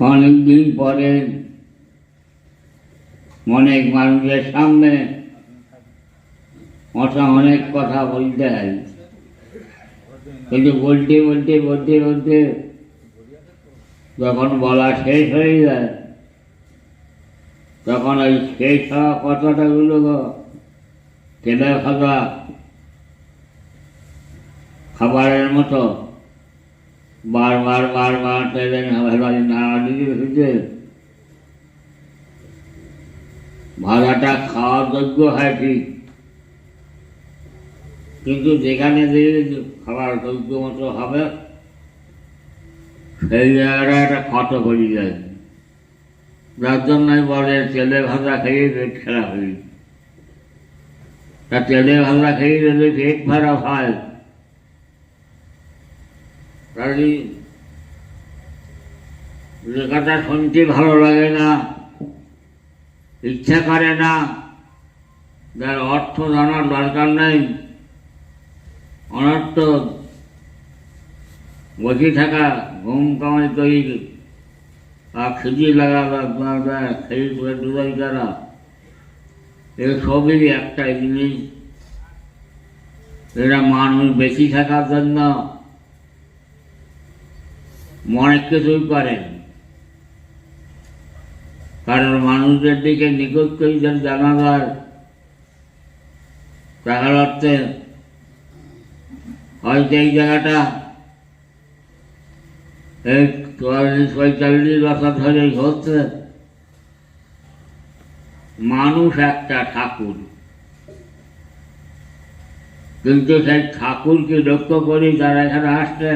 অনেকদিন পরে অনেক মানুষের সামনে অনেক কথা বলতে হয়, কিন্তু বলতে বলতে বলতে বলতে যখন বলা শেষ হয়ে যায় তখন ওই শেষ হওয়া কথাটাগুলো তেলে ভাজা খাবারের মতো বারবার বারবার তেলে নাড়া দিতে ভাজাটা খাওয়ার যোগ্য হয় ঠিক, কিন্তু যেখানে খাবার যোগ্য মতো হবে সেই জায়গাটা একটা ক্ষত করে যায়, যার জন্যই বলে তেলে ভাজা খেয়ে পেট খারাপ হয়ে। তা তেলে ভাজা খেয়ে যদি পেট খারাপ হয় তাহলে যে কথা শুনতে ভালো লাগে না, ইচ্ছা করে না, যার অর্থ জানার দরকার নেই, অনর্থ বসে থাকা, ঘুম কামাই তৈরি আর খিদি লাগা খেয়ে করে ডুবাই করা, এসবই একটা জিনিস। এরা মানুষ বেশি থাকার জন্য অনেক কিছুই করেন, কারণ মানুষদের দিকে নিকট করে জানা যায় টাকার অর্থে হয়তো এই জায়গাটা এই 44 বছর ধরে হচ্ছে। মানুষ একটা ঠাকুর, কিন্তু সেই ঠাকুরকে লক্ষ্য করি যারা এখানে আসছে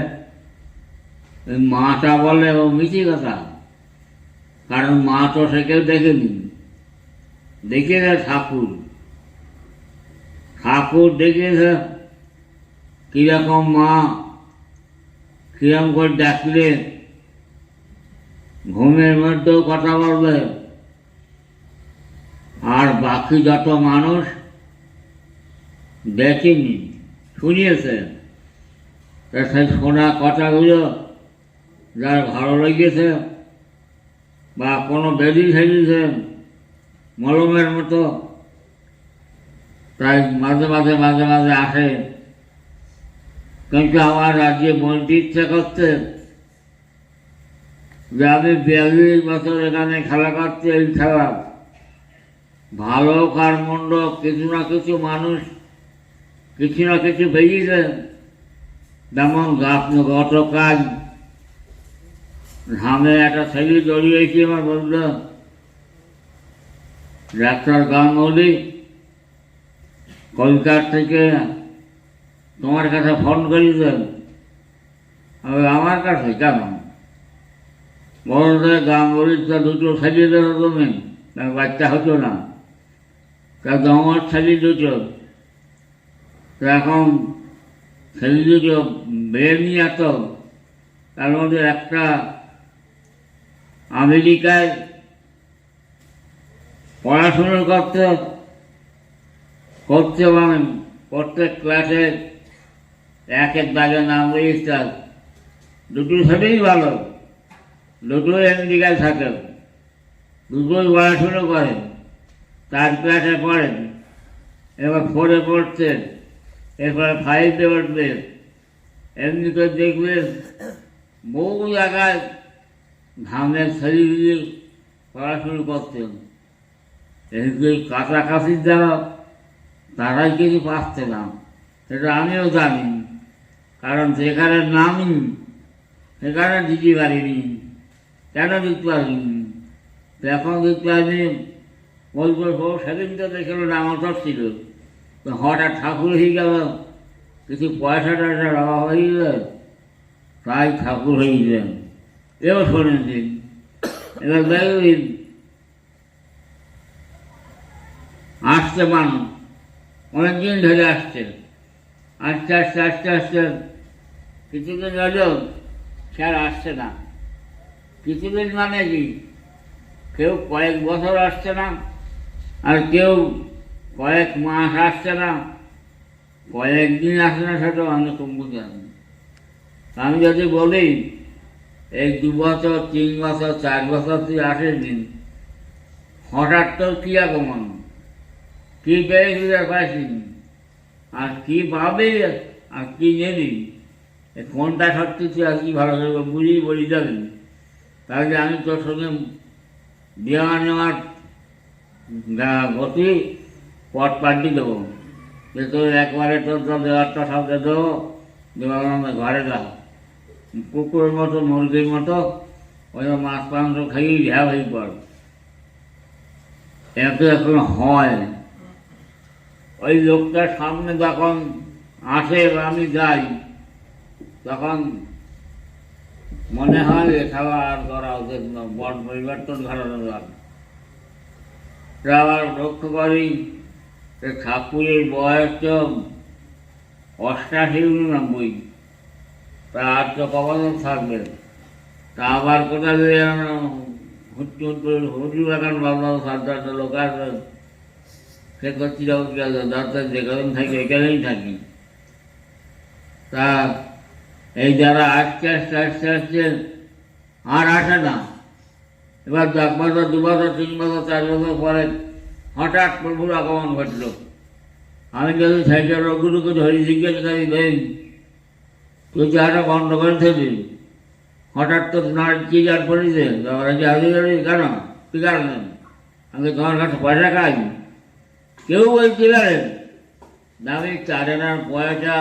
মাটা বলে ও মিছি কথা, কারণ মা তো সে কেউ দেখেনি, দেখেছে ঠাকুর, ঠাকুর দেখেছে কিরকম মা কিরকম করে ডাকলে ঘুমের মধ্যেও কথা বলবে, আর বাকি যত মানুষ দেখেনি শুনিয়েছে, সেই শোনা কথাগুলো যার ভালো লেগেছে বা কোনো বেদি ফেলিয়েছে মলমের মতো, তাই মাঝে মাঝে মাঝে মাঝে আসে। কিন্তু আমার রাজ্যে বলতে ইচ্ছে করছে যে আমি 42 বছর এখানে খেলা করছি, এই খেলা ভালো কার মন্দ কিছু না কিছু মানুষ কিছু না কিছু বেরিয়েছে। যেমন গত কাজ ধামে একটা ছেলে জড়িয়েছি আমার বলল ডাক্তার গাঙ্গুলি কলকাতা থেকে তোমার কাছে ফোন করেছেন। আমার কাছে কেন? বড়দের গাঙ্গুলির তো দুটো ছেলে দেবো তুমি, বাচ্চা হতো না, তা আমার ছেলে দুটো, তো এখন ছেলে দুটো বের নিয়ে এত, তার মধ্যে একটা আমেরিকায় পড়াশুনো করতে মানে প্রত্যেক ক্লাসে এক দাগে নাম রেজিস্টার, দুটো ছেলেই ভালো, দুটোই আমেরিকায় থাকে, দুটোই পড়াশুনো করে, 4 ক্লাসে পড়েন, এবার 4-এ পড়ছে, এরপরে 5-এ উঠবে। এমনি করে দেখবে বহু জায়গায় ধানের ছেলে পড়াশুনো করতেন, এই কাছাকাছির যারা তারাই কিছু পাচ্ছে না, সেটা আমিও জানি, কারণ যেখানে নামি সেখানে দিতে পারিনি। কেন দিতে পারিনি? এখন দিতে পারিনি বলবো সেদিন তো দেখল নামটা ছিল, তো হঠাৎ ঠাকুর হয়ে গেল, কিছু পয়সা টয়সা অভাব হয়ে গেল, তাই ঠাকুর হয়ে গেলেন। এবার শোনেছি, এবার দেখবেন আসছে মানুষ অনেকদিন ধরে আসছে, আস্তে আস্তে আস্তে আস্তে কিছুদিন হলেও সে আর আসছে না। কিছুদিন মানে কি, কেউ কয়েক বছর আসছে না, আর কেউ কয়েক মাস আসছে না, কয়েকদিন আসছে না, সেটা আমি খুব বুঝলাম। আমি যদি বলি এই 2 বছর 3 বছর 4 বছর তুই আসেনি, হঠাৎ তোর কি আগমন, কি পেয়েছিস আর পাইছিস, আর কি পাবি আর কি নেবি, কোনটা সত্যি তুই আর কি ভালো করে বুঝিয়ে বলি যাবেন। তাহলে আমি তোর সঙ্গে বিয়া নেওয়ার গতি পথ পাল্টি দেবো, যে তোর একবারে তোর দেওয়ারটা সবকে দেবো, দেওয়ার ঘরে যাও কুকুরের মতো মুরগির মতো ওই মাছ মাংস খাইয়ে ঘ্যা হয়ে পড়। এত এখন হয়, ওই লোকটার সামনে যখন আসে বা আমি যাই তখন মনে হয় খাওয়া আর করা উচিত না, বন পরিবর্তন ঘটানো দরকার। আবার লক্ষ্য করি ঠাকুরের বয়স তো 88-89, তা আর তো কখনো থাকবে, তা আবার কোথায় হুজুর এখন বাবা সাতটা লোক আসবে, সে করছি দরকার যেখানে থাকি এখানেই থাকি। তা এই যারা আস্তে আস্তে আস্তে আস্তে আর আসে না, এবার 1 বছর 2 বছর 3 বছর 4 বছর পরে হঠাৎ প্রভুর আগমন ঘটল। আমি যদি সাইকেল রঘুরুকে ধরি জিজ্ঞেস করি, দেই তুই চাটা বন্ধ করে থাকবি, হঠাৎ তো না কি যার পড়েছে কেন কি কারণে, আমি তোমার কাছে পয়সা খাই, কেউ বলতে পারে আমি 4 আনার পয়সা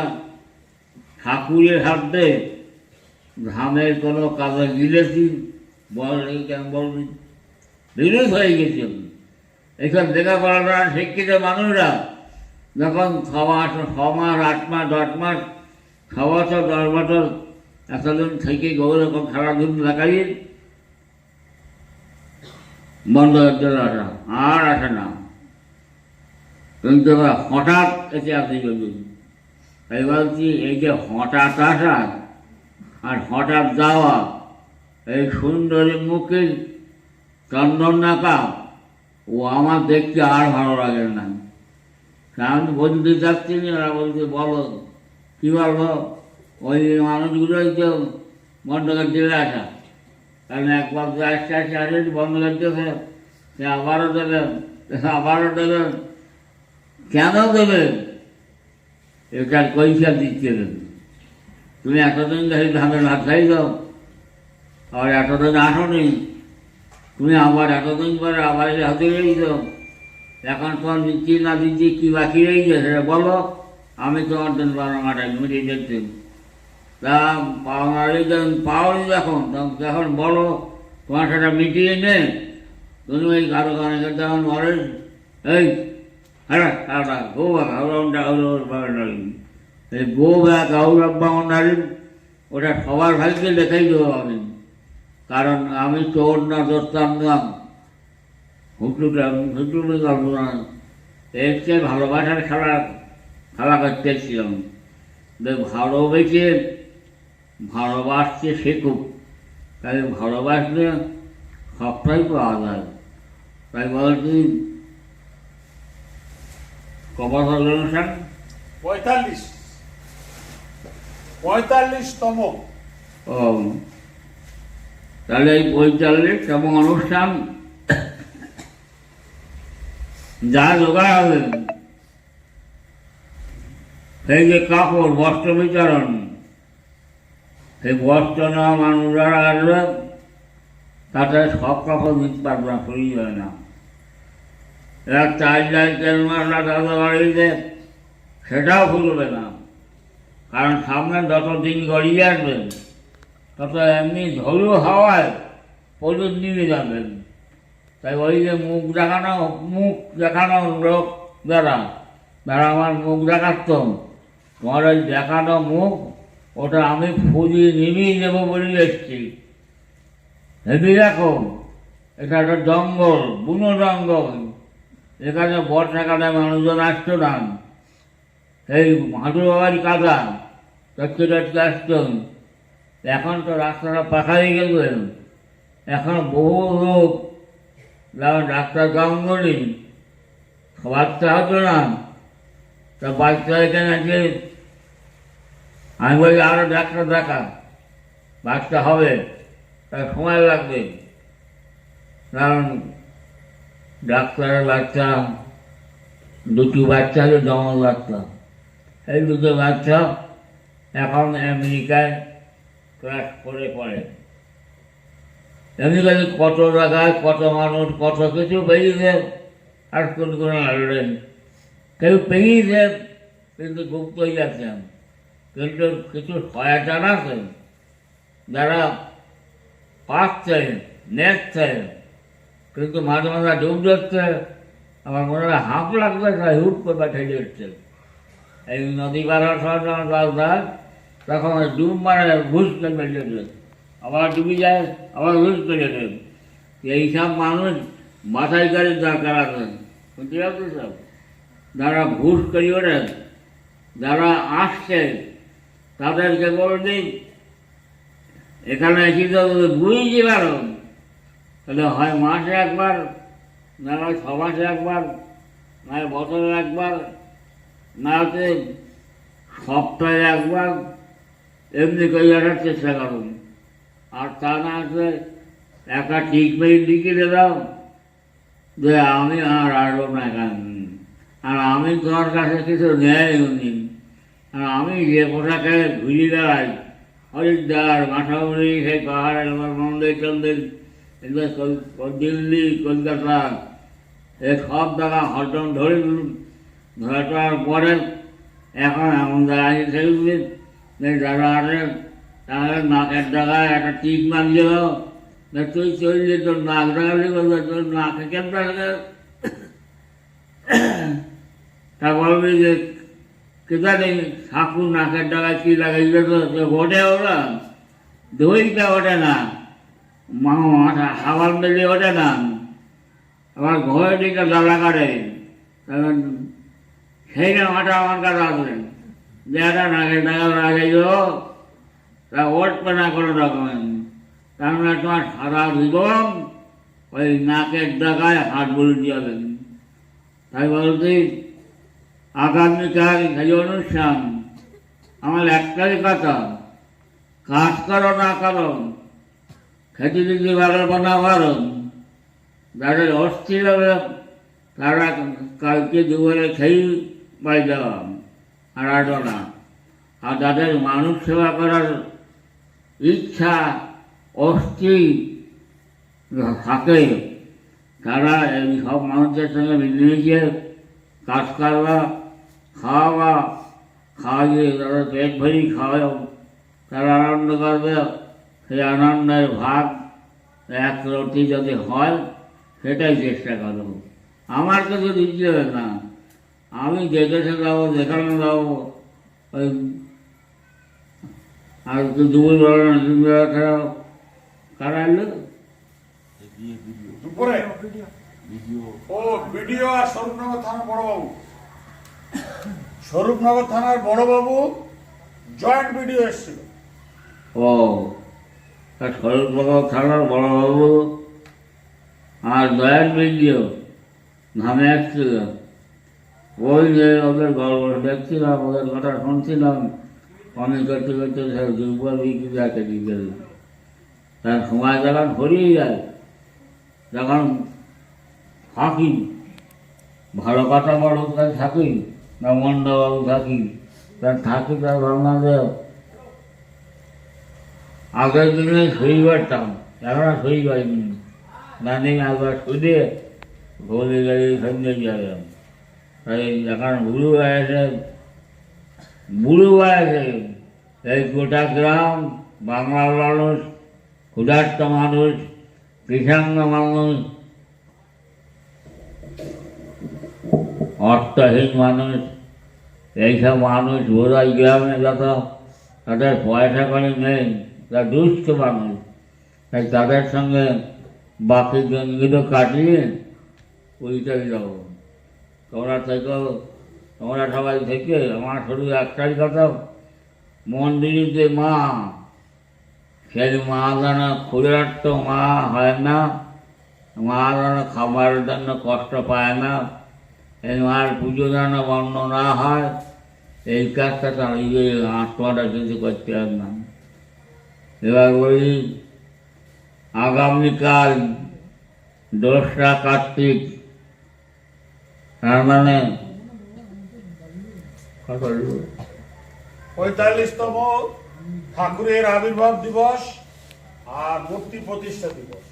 ঠাকুরের হাতে ধামের কোনো কাজে গিলেছি, বল এই কেন বলবি, বিরোধ হয়ে গেছে। এইসব দেখা করা শিক্ষিত মানুষরা যখন 6 মাস 8 মাস 10 মাস 6 বছর 10 বছর এতদিন থেকে গৌরে খেলাধুল লাগাই বন্ধ করতে আসা আর আসে না, কিন্তু হঠাৎ এতে আসি যদি এই বলছি, এই যে হঠাৎ আসা আর হঠাৎ যাওয়া, এই সুন্দরী মুখের চন্দন নাকা ও আমার দেখতে আর ভালো লাগে না। আমি বলতে চাচ্ছি না, ওরা বলছে বলো কী বলবো, ওই মানুষগুলোই তো বন্ধ করতে আসা, কারণ একবার তো আস্তে আস্তে আসে বন্ধ করতেছে, সে আবারও দেবেন আবারও দেবেন, কেন দেবেন, এটার পয়সা দিচ্ছে দেবেন। তুমি এতদিন ধরে ধানের ভাত খাই দাও, আর এতদিন আসনি, তুমি আবার এতদিন পরে আবার হাতে গেই দাও, এখন তোমার দিচ্ছি না দিচ্ছি কী বাকি রয়েছে সেটা বলো, আমি তোমার জন্য পাওনাটা মিটিয়ে দিচ্ছি। তা পাওনারি যখন পাওনি যখন তখন বলো তোমার সেটা মিটিয়ে নে। তুমি ওই কারো কারণে যখন বলেন এই হ্যাঁ কারোটা গো বা কাউরটা এই গো বা কাউরব বাউন্ডারি ওটা সবার ভাইকে দেখাই দেবো আমি, কারণ আমি চোর না দোস্তাম না হুটুটুমি করবো না, এর চেয়ে ভালোবাসার খেলা করতেছিলাম। ভালোবেসে ভালোবাসতে শেখুক, তাই ভালোবাসলে সবটাই পাওয়া যায়। তাই বলছি কবার হল অনুষ্ঠান 45তম। ও তাহলে এই 45তম অনুষ্ঠান যা জোগাড় হবে, সেই যে কাপড় বস্ত্র বিতরণ, সেই বস্ত্র নেওয়া মানুষ যারা আসবে তাতে সব কাপড় দিতে পারবে না, ফুরিয়ে যাবে না। এরা 4 লাখ 3 মাস তাদের বাড়িতে সেটাও ফুলবে না, কারণ সামনে যত দিন গড়িয়ে আসবেন তত এমনি ঝোড়ো হাওয়ায় প্রচুর নিয়ে যাবেন। তাই ওই যে মুখ দেখানো লোক যারা আমার মুখ দেখাতাম, তোমার ওই দেখানো মুখ ওটা আমি ফুজিয়ে নিমিয়ে দেবো বলে এসছি। ভেবে দেখো এটা একটা জঙ্গল, বুনো জঙ্গল, এখানে বর্ষাকালে মানুষজন আসতো না, এই হাঁটুর বাবার কাদা টটকে টটকে আসতেন। এখন তো রাস্তাটা পাখা হয়ে গেছে, এখন বহু লোক ডাক্তার জঙ্গলি বাচ্চা হতো না, তা বাচ্চা এখানে আছে, আমি বলি আরো ডাক্তার দেখা বাচ্চা হবে, তার সময় লাগবে, কারণ ডাক্তারের বাচ্চা, দুটি বাচ্চা হলো জমল বাচ্চা, এই দুটো বাচ্চা এখন আমেরিকায় ক্লাস করে পড়ে। আমেরিকায় কত জায়গায় কত মানুষ কত কিছু বেরিয়েছে, আর কোনো লাগলেন কেউ পেরিয়েছে, কিন্তু গুপ্ত হয়ে যাচ্ছেন। কিন্তু কিছু শয়তান আছে যারা পাচ্ছে নেচ্ছে, কিন্তু মাঝে মাঝে ডুব যাচ্ছে, আমার মনে হয় হাঁপ লাগবে, তাই হুট করে পাঠিয়ে দিচ্ছে। এই নদী পার হওয়ার তখন ডুব মারে ঘুষ করে বেরিয়ে যায়, আবার ডুবি যায়, আবার ঘুষ করে যায়। এইসব মানুষ মাথায় গাড়ির দরকার আছে, বুঝতে পারছি সব। যারা ঘুষ করি ওঠেন, যারা আসছে তাদেরকে বলবি এখানে এসে তো বুঝতে পারো, তাহলে হয় মাসে একবার, না হয় 6 মাসে একবার, না হয় বছরে একবার, না হচ্ছে সপ্তাহে একবার, এমনি করে আসার চেষ্টা করুন। আর তা না হচ্ছে একটা ট্রিটমেন্ট লিখে দিলাম যে আমি আর আসবো না এখানে, আর আমি তোমার কাছে কিছু নেয় উনি, আর আমি যে পোশাকে ঘুরে বেড়াই, হরিদ্বার, মাথাউরি, সেই পাহাড়ের মন্দির টন্দির, দিল্লি, কলকাতা, এই সব জায়গা হরদম ধরে ধরার পরে এখন এমন জায়গায় সেগুলি যারা আছে তাহলে নাকের জায়গায় একটা টিক মারিয়ে দাও, তুই চললি তোর নাক ডাকালি বলবে, তোর নাকে কেন থাকে, তা বলবি যে কেদারে ঠাকুর নাকের ডাকায় কি লাগাইলে তো ওঠে, ওরা দইটা ওঠে না, মাথা হাওয়ার মেলে ওঠে না, আবার ঘরের দিকে জ্বালা করে, তখন সেইটা মাথা আমার কাছে আসলেন যে একটা নাকের ডাকা লাগাইল, তা ওঠবে না কোনো রকমের, তার মানে তোমার সারা জীবন ওই নাকের ডাকায় হাত বলে দিয়াবেন। তাই বলছি আগামীকাল এই অনুষ্ঠান, আমার একটাই কথা, কাজ করো না করো, খেতে যদি ভালো বানা ভালো, যাদের অস্থির হবে তারা কালকে দুপুরে খেয়ে বাই দেওয়া আর আসো না। আর যাদের মানুষ সেবা করার ইচ্ছা অস্থির থাকে, তারা এই সব মানুষদের সঙ্গে মিলেমিশে কাজ করবা, খাওয়াবা, খাওয়াইয়ে তারা পেট ভরি খাওয়াও, তারা আনন্দ করবে। সেই আনন্দের ভাগ এক রতি যদি হয় সেটাই চেষ্টা করব। আমার কিছু দিতে হবে না, আমি যে দেশে যাবো, যেখানে যাবো, ওই আর দুপুর বেলা কারা এলো দুপুরে ও ভিডিও আর স্বরূপনগর থানার বড়বাবু, স্বরূপনগর থানার বড়বাবু জয়েন্ট ভিডিও এসেছিল। ও স্বরূপনগর থানার বড়বাবু আর জয়েন্ট ভিডিও নামে এসেছিল। ওই যে ওদের গল্প দেখছিলাম, ওদের কথা শুনছিলাম, আমি করতে করতে দুর্বল যাকে দিতে, তার সময় যখন হরিয়ে যায়, যখন থাকি ভালো কথা বড় তাই থাকি, না মন্ডবাবু থাকি, তার থাকি তার বাংলাদেশ আগের দিনে সই পারতাম, এখন আর সই পাইনি, জানি একবার শুধে ভোলে গাড়ি সন্ধ্যে যাবে। তাই এখন বুড়ো বয়সে এই গোটা গ্রাম বাংলার মানুষ, ক্ষুধার্ত মানুষ, কৃষাঙ্গ মানুষ, অর্থহীন মানুষ, এইসব মানুষ বোধহয় গ্রামে যত তাদের পয়সা করে নেই, তারা দুস্থ মানুষ। তাই তাদের সঙ্গে বাকি দিনগুলো কাটিয়ে ওইটাই যাবো। তোমরা সবাই থেকে আমার শুধু একটাই কথা, মন্দিরে যে মা, সেই মা যেন ক্ষুধার্ত মা হয় না, মা যেন খাবারের জন্য কষ্ট পায় না, এই মার পুজো যেন বন্ধ না হয়, এই কাজটা তার আত্মাটা কিছু করতে পারে না। এবার বলি আগামীকাল 2রা কার্তিক, তার মানে কত হলো? 45তম ঠাকুরের আবির্ভাব দিবস আর মূর্তি প্রতিষ্ঠা দিবস।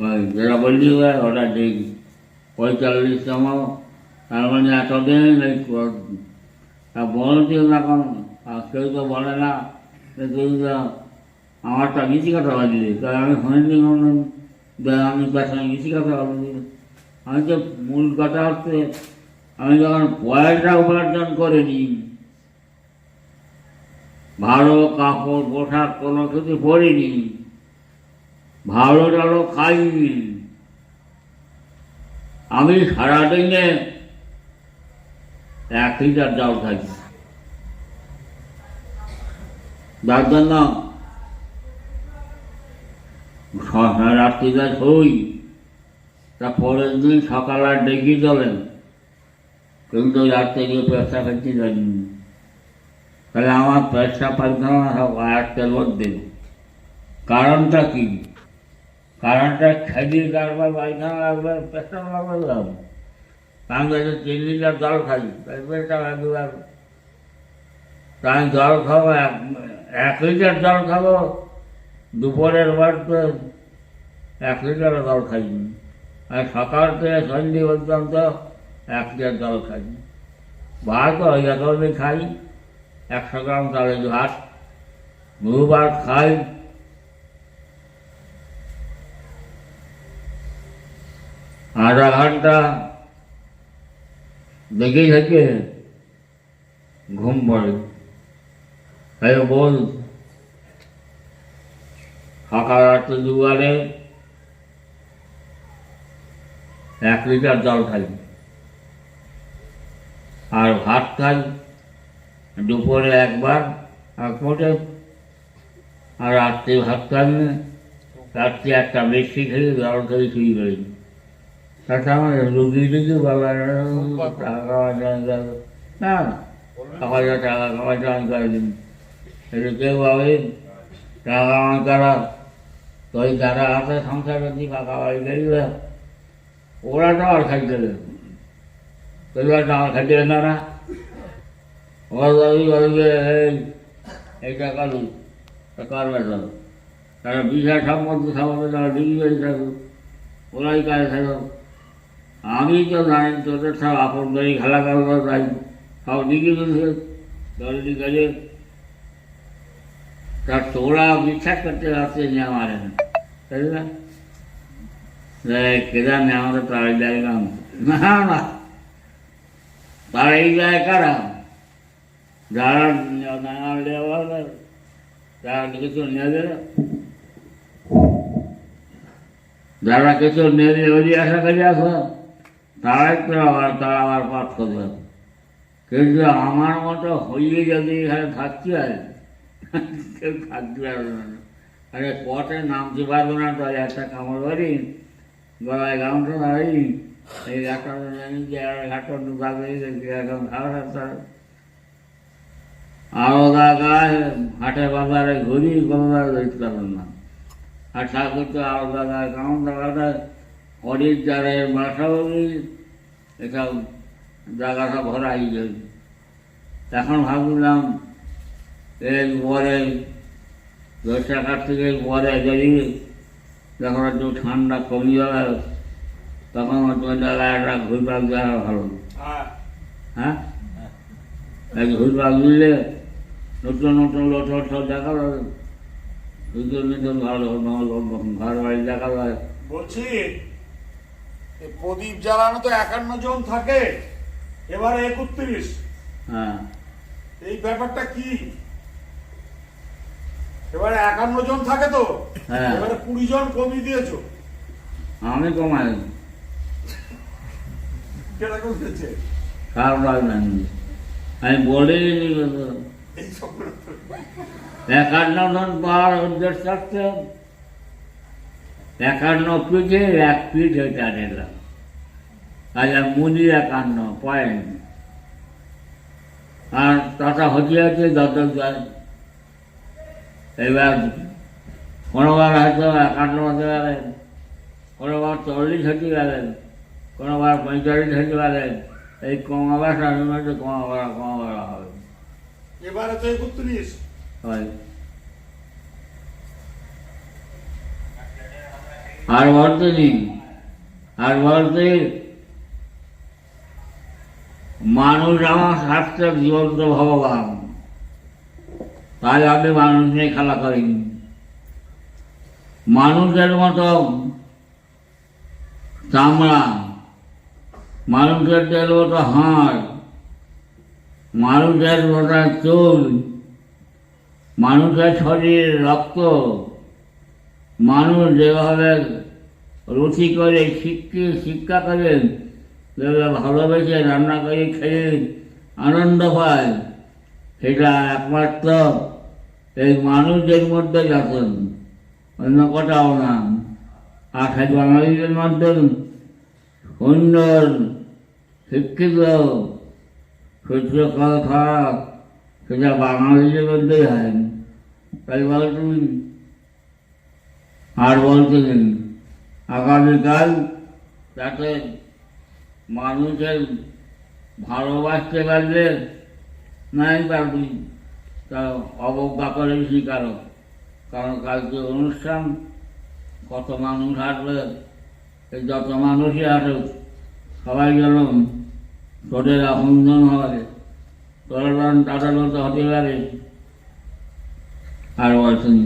ওই যেটা বললি ওটা ঠিক, 45তম, তার মানে এতদিন বলছি না এখন, আর কেউ তো বলে না যে তুই তো আমারটা মিশি কথা বলি, তাই আমি শুনিনি আমি তার সঙ্গে মিশি কথা বলি। আমি তো মূল কথা হচ্ছে আমি যখন পয়সা উপার্জন করিনি, ভালো কাপড় পোশাক কোনো কিছু পরিনি, ভালো টালো খাইনি, আমি সারাদিনে 1 লিটার জল খাই। যার জন্য রাত্রিটা শুই, তা পরের দিন সকাল আর ডেকে চলেন, কিন্তু রাত্রে গিয়ে পেশা খাচ্ছি জানি। তাহলে আমার পেশা পায়খানা সব আয়ত্তের মধ্যে। কারণটা কি? কারণটা খেয়ে কারবার পায়খানা লাগবে, পেশা লাগবে। আমি যদি 3 লিটার জল খাই, পেশা লাগবে। তাই জল খাবো, 1 লিটার জল খাবো, দুপুরের বাড়িতে 1 লিটার জল খাই, আর সকাল থেকে সন্ধে পর্যন্ত 1 লিটার জল খাই। ভাত ওই খাই, 100 গ্রাম চালের ভাত, দুবার খাই। আধা ঘন্টা দেখেই থাকে ঘুম পড়ে। তাই বল সকাল রাত্রে দুবারে 1 লিটার জল খাই, আর ভাত খাই দুপুরে একবার 1 মুঠো, আর রাত্রে ভাত খাই না, রাত্রে একটা বেশি খেয়ে জল খেয়ে শুয়ে পড়ি। তাতে আমার রুগী বাবা টাকা না টাকা খাওয়া জয়েন করে দিন, কেউ ভাবে টাকা কামাই করা, তো ওই যারা আছে সংসারে ফাঁকা বাড়ি গেলে ওরা তো আর খাইতে দেবে, আমার খাইতে না না, ওরা বলবে এই টাকা দিই করবে তো, তারা বিশাল সম্পত্তি সম্পর্কে তারা ডিগ্রি করে থাকুক, ওরাই কাজে থাকুক। আমি তো জানি তোদের সব আপন গাড়ি খেলা করবো, তাই সব ডিগ্রি করেছে দলটি কাজে, তা তোরা বিশ্বাস করতে পারছে যে আমার তাই না, কেদার নেই আমাদের তারাই জায়গা না না, তারাই যায় কারা যারা যারা কিছু নেবে, যারা কিছু নেবে ওই আশা করি আসো, তারাই তো তারা আবার পাঠ করবে। কিন্তু আমার মতো হইলে যদি এখানে থাকতে হয়, কেউ থাকতে পারবে না। আরে পথে নামতে পারবো না, তো একটা কামড় বাড়ি গলায় গামটা দাঁড়ি, এই একটা ঘাটটা থাকবে এখন খাওয়া। আরো গায়ে হাটে বাজারে ঘুরি কোনো দেখতে পারবেন না। আর ঠাকুর তো আরো গায়ে কামড় জায়গাটা হরিদ্বারের বাসাবলী এসব জায়গাটা ভরাই যায়। এখন ভাবছিলাম এর পরে 2রা কার্তিকের পরে যদি যখন একটু ঠান্ডা কমে যাবে, তখন ওই জায়গায় একটা ঘুরপাক দেওয়া ভালো। হ্যাঁ, এই ঘুরপাক দিলে নতুন নতুন লোক সব দেখা যাবে, নতুন নতুন ভালো ঘর বাড়ি দেখা যায়। বলছি প্রদীপ জ্বালানো তো 51 জন থাকে, এবারে 31। হ্যাঁ, এই ব্যাপারটা কি? এবারে 51 জন থাকে তো, এবারে 20 জন কমিয়ে দিয়েছো। আমি কমাই কেটা কমিয়েছে? আমি বলেই 51 জন পাওয়ার উদ্দেশ্য থাকতে 51 পিঠে 1 পিঠ ওইটা নিলাম, আর মুনি 51 পয়েন্ট, আর তাটা হতে হতে যত যায়। এবার কোনোবার হয়তো 51 হতে পারেন, কোনোবার 40 হতে পারেন, কোনোবার 45 হতে পারেন। এই কমাবার সাথে মধ্যে কমা হবে। এবারে তো 31। হয়। আর বলতে নেই, আর বলতে মানুষ আমার স্বাস্থ্য জীবন্ত ভগবান, তাই আমি মানুষ নিয়ে খেলা করিনি। মানুষের মতো চামড়া, মানুষের মতো হাড়, মানুষের মতো চুল, মানুষের শরীরে রক্ত, মানুষ যেভাবে রুচি করে শিক্ষা করেন, যেভাবে ভালোবেসে রান্না করে খেয়ে আনন্দ পায়, সেটা একমাত্র এই মানুষদের মধ্যে আছেন, অন্য কোথাও না। আর সেই বাঙালিদের মধ্যে সুন্দর শিক্ষিত সূত্র খারাপ, সেটা বাঙালিদের মধ্যেই হয়। তাই বলতেন, আর বলতেন আগামীকাল যাতে মানুষের ভালোবাসতে পারলে নাই পারবি, তা অবজ্ঞা করে শিকার। কারণ কালকে অনুষ্ঠান, কত মানুষ আসবে, এই যত মানুষই আসুক সবাই যেন তোদের আপনজন হয়, তোরা তাদের মতো হতে পারে। আর বলছেন